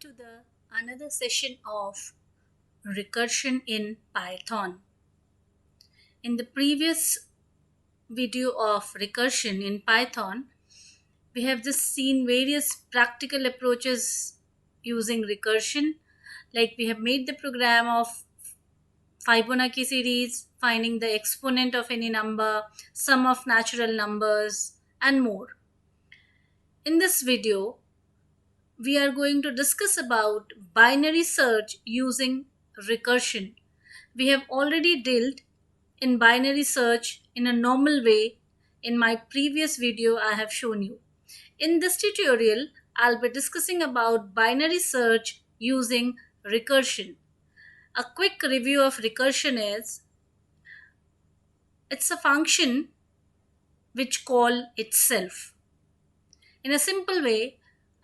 to the another session of recursion in Python. In the previous video of recursion in Python, we have just seen various practical approaches using recursion. Like we have made the program of Fibonacci series, finding the exponent of any number, sum of natural numbers, and more. In this video, we are going to discuss about binary search using recursion. We have already dealt in binary search in a normal way in my previous video I have shown you. In this tutorial, I'll be discussing about binary search using recursion. A quick review of recursion is it's a function which call itself. In a simple way,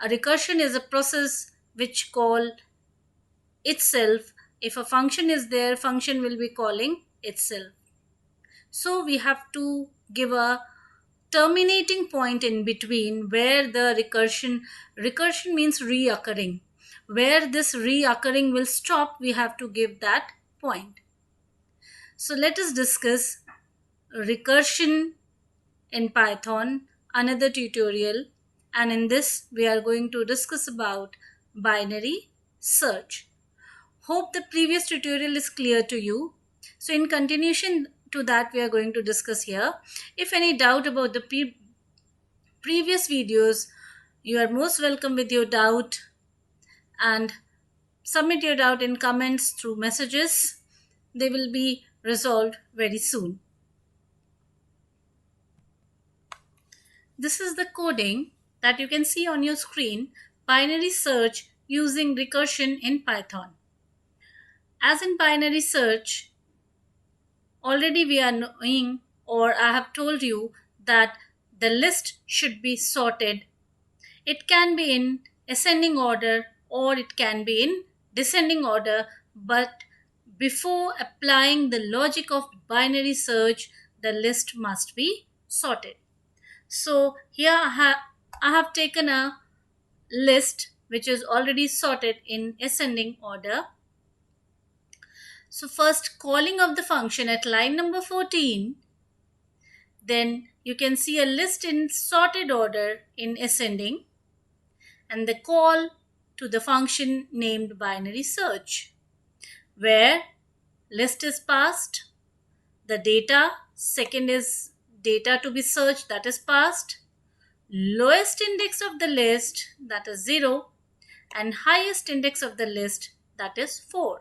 a recursion is a process which call itself. If a function is there, function will be calling itself. So we have to give a terminating point in between where the recursion means reoccurring. Where this reoccurring will stop, we have to give that point. So let us discuss recursion in Python, another tutorial, and in this we are going to discuss about binary search. Hope the previous tutorial is clear to you. So in continuation to that, we are going to discuss here. If any doubt about the previous videos, you are most welcome with your doubt and submit your doubt in comments through messages. They will be resolved very soon. This is the coding that you can see on your screen, binary search using recursion in Python. As in binary search, already we are knowing, or I have told you, that the list should be sorted. It can be in ascending order or it can be in descending order, but before applying the logic of binary search, the list must be sorted. So here I have taken a list which is already sorted in ascending order. So first, calling of the function at line number 14, then you can see a list in sorted order in ascending, and the call to the function named binary search, where list is passed, the data, second is data to be searched, that is passed, lowest index of the list, that is 0, and highest index of the list, that is 4.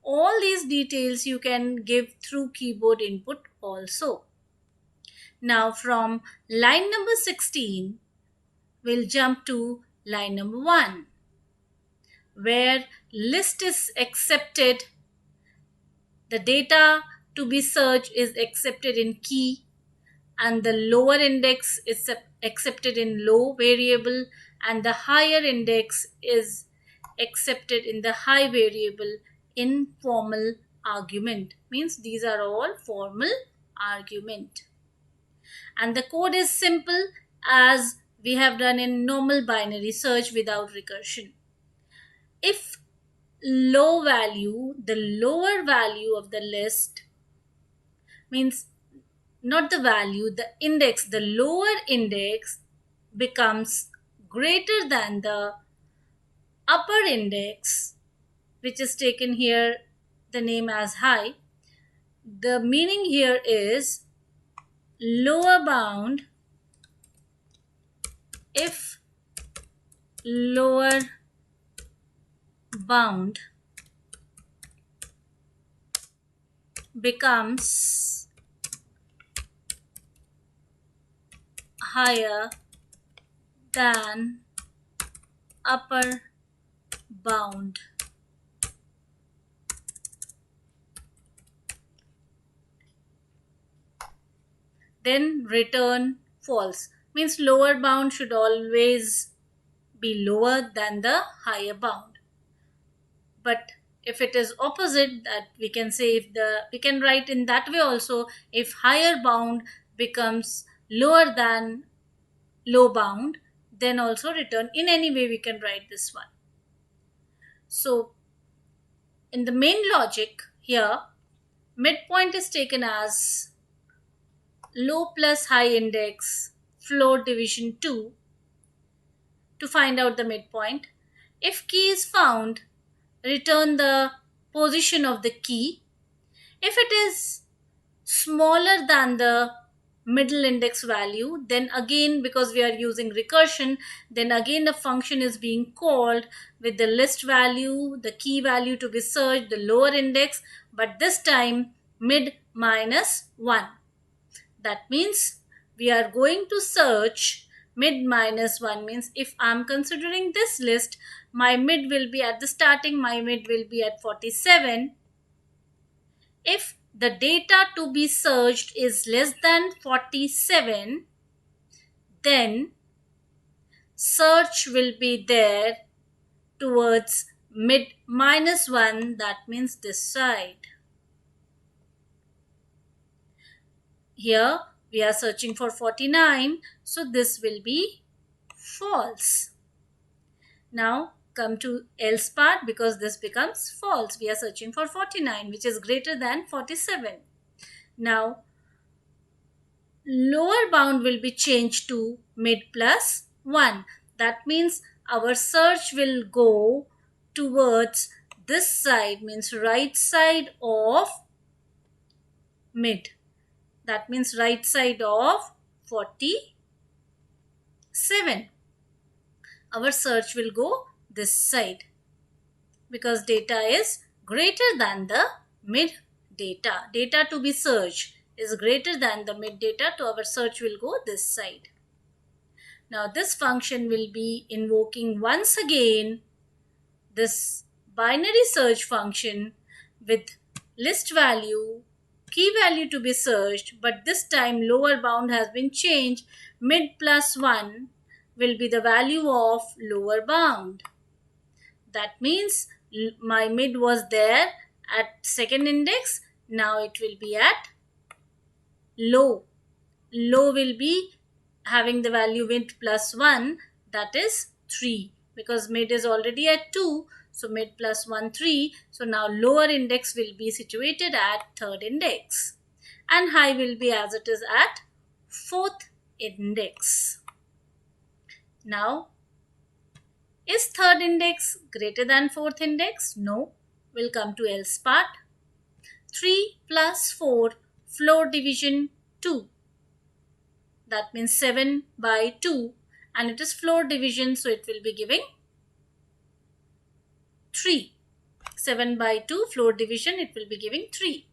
All these details you can give through keyboard input also. Now from line number 16, we'll jump to line number 1, where list is accepted, the data to be searched is accepted in key, and the lower index is accepted in low variable, and the higher index is accepted in the high variable in formal argument. Means these are all formal argument. And the code is simple as we have done in normal binary search without recursion. If low value, the lower value of the list, means not the value, the index, the lower index becomes greater than the upper index, which is taken here the name as high. The meaning here is lower bound if lower bound becomes higher than upper bound. Then return false. Means lower bound should always be lower than the higher bound. But if it is opposite, that we can say, we can write in that way also, if higher bound becomes lower than low bound, then also return. In any way we can write this one. So in the main logic here, midpoint is taken as low plus high index floor division 2 to find out the midpoint. If key is found, return the position of the key. If it is smaller than the middle index value, then again, because we are using recursion, then again the function is being called with the list value, the key value to be searched, the lower index, but this time mid minus 1. That means we are going to search mid minus 1, means if I'm considering this list, my mid will be at the starting, my mid will be at 47. If the data to be searched is less than 47, then search will be there towards mid minus 1, that means this side. Here we are searching for 49, so this will be false. Now come to else part, because this becomes false. We are searching for 49, which is greater than 47. Now lower bound will be changed to mid plus 1. That means our search will go towards this side, means right side of mid. That means right side of 47. Our search will go this side because data is greater than the mid data. Data to be searched is greater than the mid data, so our search will go this side. Now this function will be invoking once again this binary search function with list value, key value to be searched, but this time lower bound has been changed. Mid plus 1 will be the value of lower bound. That means my mid was there at second index, now it will be at low. Low will be having the value mid plus 1, that is 3, because mid is already at 2, so mid plus 1 3. So now lower index will be situated at third index and high will be as it is at fourth index. Now is third index greater than fourth index? No. We'll come to else part. 3 plus 4 floor division 2. That means 7 by 2, and it is floor division, so it will be giving 3. 7 by 2 floor division, it will be giving 3.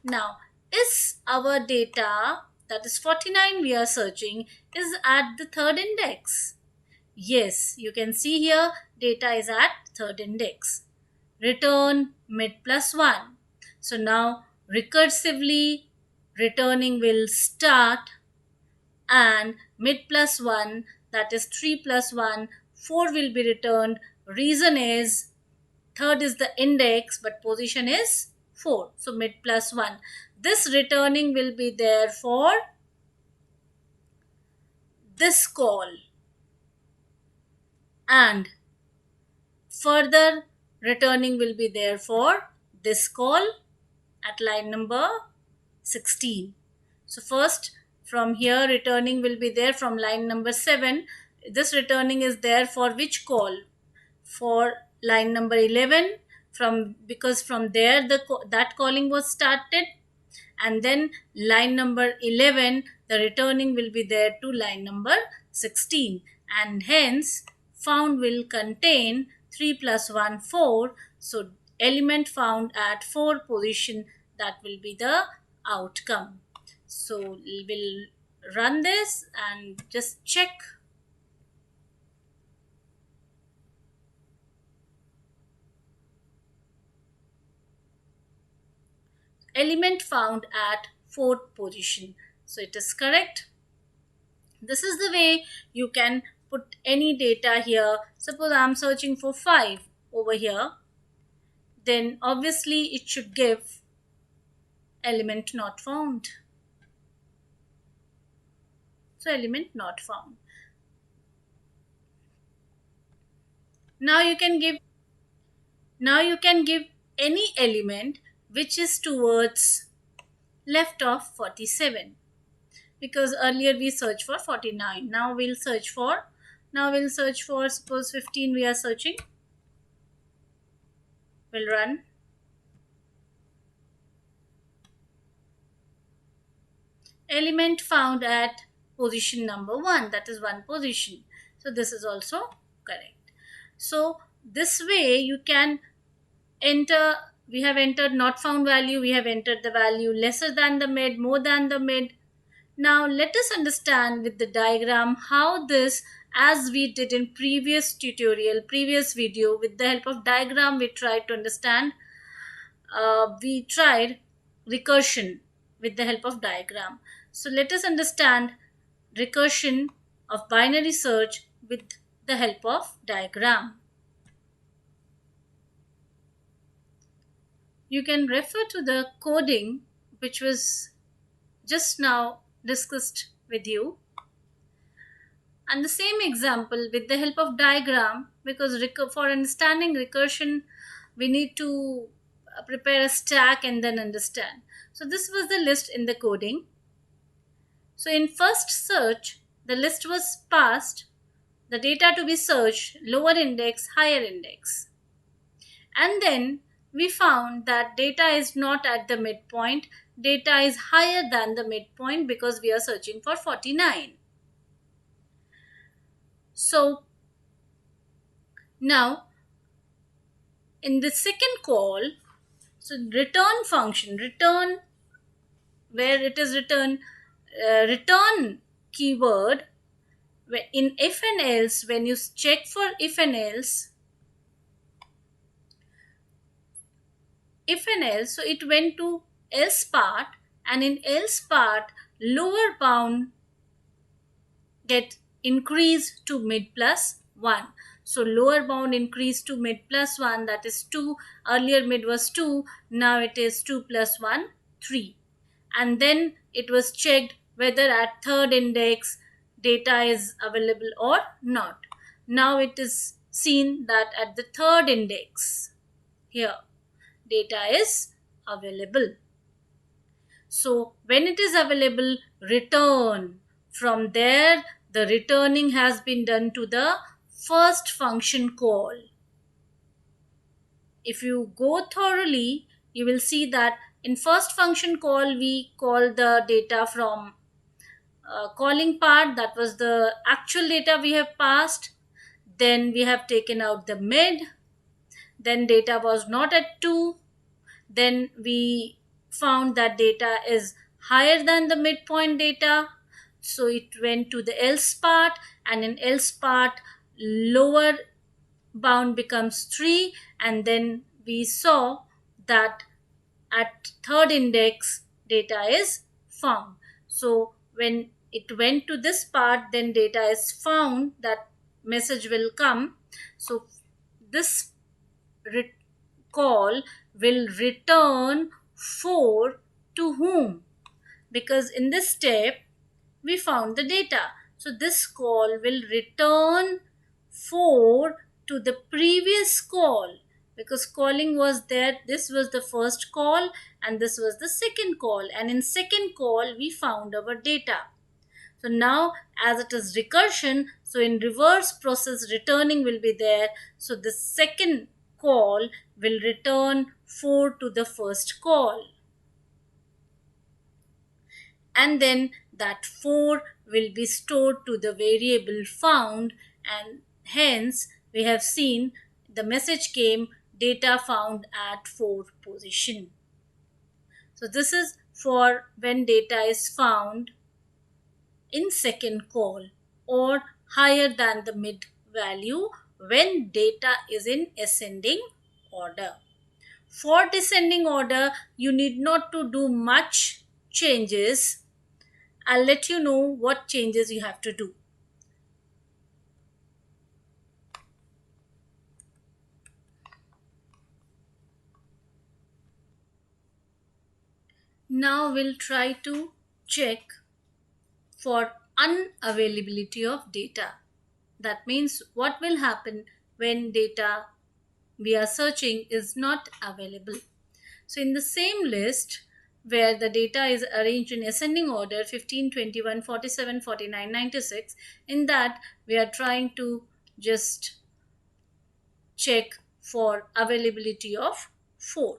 Now is our data, that is 49 we are searching, is at the third index? Yes, you can see here data is at third index. Return mid plus 1. So now recursively returning will start, and mid plus 1, that is 3 plus 1, 4 will be returned. Reason is third is the index but position is 4, so mid plus 1. This returning will be there for this call, and further returning will be there for this call at line number 16. So first from here returning will be there from line number 7. This returning is there for which call? For line number 11, from because from there that calling was started, and then line number 11 the returning will be there to line number 16, and hence found will contain 3 plus 1 4. So element found at 4 position, that will be the outcome. So we'll run this and just check. Element found at fourth position, so it is correct. This is the way you can put any data here. Suppose I'm searching for 5 over here, then obviously it should give element not found. So element not found. Now you can give Now you can give any element which is towards left of 47, because earlier we searched for 49. Now we'll search for suppose 15 we are searching. We'll run. Element found at position number 1, that is one position. So this is also correct. So this way you can enter. We have entered not found value, we have entered the value lesser than the mid, more than the mid. Now let us understand with the diagram how this, as we did in previous tutorial, previous video, with the help of diagram we tried to understand. We tried recursion with the help of diagram. So let us understand recursion of binary search with the help of diagram. You can refer to the coding which was just now discussed with you, and the same example with the help of diagram, because for understanding recursion we need to prepare a stack and then understand. So this was the list in the coding. So in first search the list was passed, the data to be searched, lower index, higher index, and then we found that data is not at the midpoint, data is higher than the midpoint because we are searching for 49. So now in the second call, so return function, return, where it is written return keyword, where in if and else, when you check for if and else, so it went to else part, and in else part lower bound get increased to mid plus 1. So lower bound increased to mid plus 1, that is 2. Earlier mid was 2, now it is 2 plus 1, 3. And then it was checked whether at third index data is available or not. Now it is seen that at the third index here data is available. So when it is available, return. From there, the returning has been done to the first function call. If you go thoroughly, you will see that in first function call, we call the data from calling part, that was the actual data we have passed. Then we have taken out the mid. Then data was not at 2. Then we found that data is higher than the midpoint data, so it went to the else part, and in else part lower bound becomes 3, and then we saw that at third index data is found. So when it went to this part, then data is found, that message will come. So this call will return 4 to whom? Because in this step we found the data. So this call will return 4 to the previous call, because calling was there. This was the first call and this was the second call, and in second call we found our data. So now as it is recursion, so in reverse process returning will be there. So the second call will return 4 to the first call. And then that 4 will be stored to the variable found, and hence we have seen the message came data found at 4 position. So this is for when data is found in second call or higher than the mid value when data is in ascending order. For descending order, you need not to do much changes. I'll let you know what changes you have to do. Now we'll try to check for unavailability of data. That means what will happen when data we are searching is not available. So in the same list where the data is arranged in ascending order 15, 21, 47, 49, 96, in that we are trying to just check for availability of 4.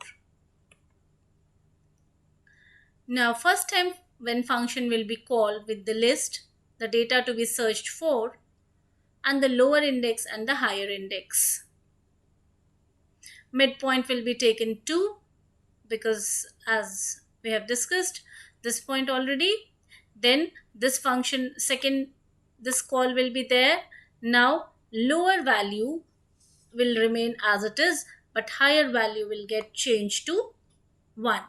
Now first time when function will be called with the list, the data to be searched for, and the lower index and the higher index. Midpoint will be taken 2 because as we have discussed this point already. Then this function second, this call will be there. Now lower value will remain as it is, but higher value will get changed to 1,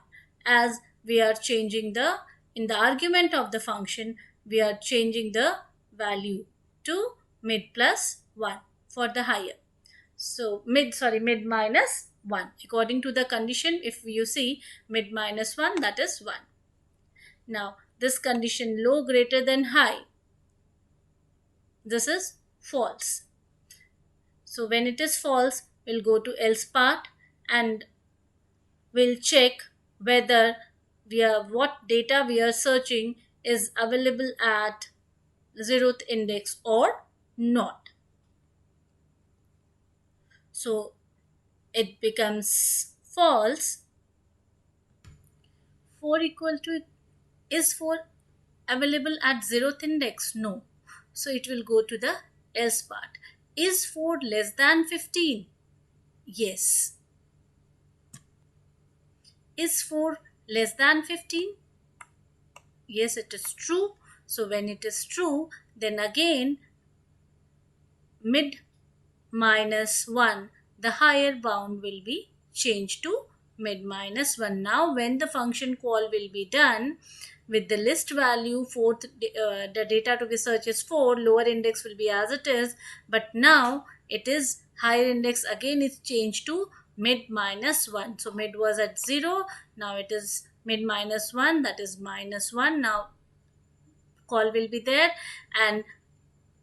as we are changing the, in the argument of the function we are changing the value to mid plus 1 for the higher. So mid minus 1 according to the condition. If you see mid minus 1, that is 1. Now this condition low greater than high, this is false. So when it is false, we'll go to else part and we'll check whether what data we are searching is available at 0th index or not. So it becomes false. 4 equal to, is 4 available at 0th index? No. So it will go to the else part. Is 4 less than 15? Yes. Is 4 less than 15? Yes, it is true. So when it is true, then again mid minus 1, the higher bound will be changed to mid minus 1. Now when the function call will be done with the list value, the data to be searched is 4, lower index will be as it is, but now it is higher index again is changed to mid minus 1. So mid was at 0, now it is mid minus 1, that is minus 1. Now call will be there, and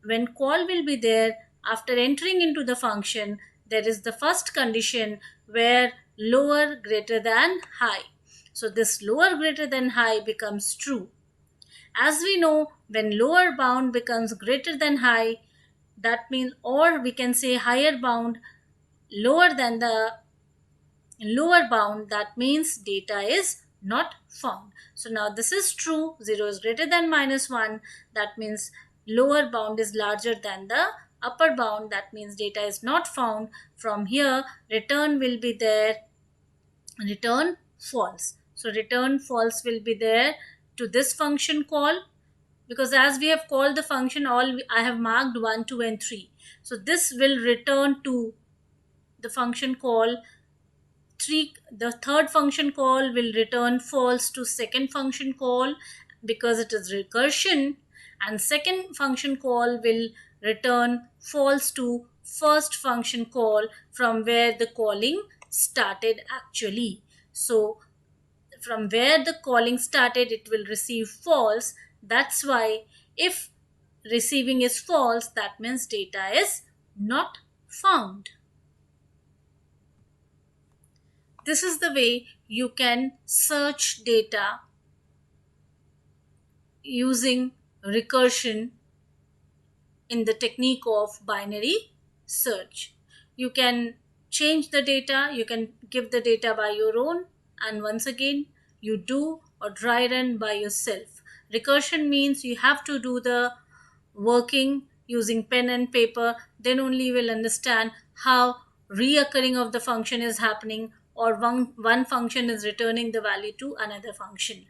when call will be there, after entering into the function, there is the first condition where lower greater than high. So this lower greater than high becomes true. As we know, when lower bound becomes greater than high, that means, or we can say higher bound lower than the lower bound, that means data is not found. So now this is true, 0 is greater than minus 1, that means lower bound is larger than the upper bound, that means data is not found. From here return will be there, return false. So return false will be there to this function call, because as we have called the function, I have marked 1, 2 and 3. So this will return to the function call 3. The third function call will return false to second function call because it is recursion, and second function call will return false to first function call from where the calling started actually. So from where the calling started, it will receive false. That's why if receiving is false, that means data is not found. This is the way you can search data using recursion in the technique of binary search. You can change the data, you can give the data by your own, and once again you do or dry run by yourself. Recursion means you have to do the working using pen and paper, then only you will understand how reoccurring of the function is happening, or one function is returning the value to another function.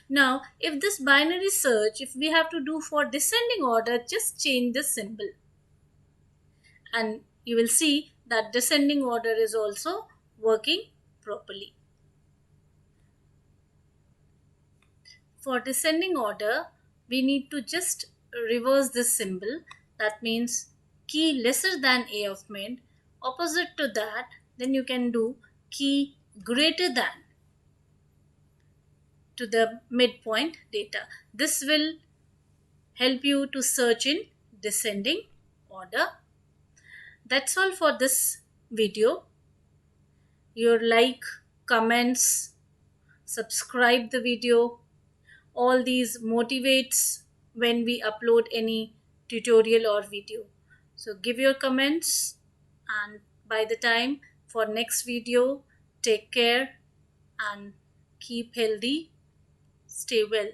Now if this binary search, if we have to do for descending order, just change the symbol and you will see that descending order is also working properly. For descending order, we need to just reverse this symbol. That means key lesser than A of mid. Opposite to that, then you can do key greater than to the midpoint data. This will help you to search in descending order. That's all for this video. your like, comments, subscribe the video. All these motivates when we upload any tutorial or video. So give your comments, and by the time for next video, take care and keep healthy. Stay well.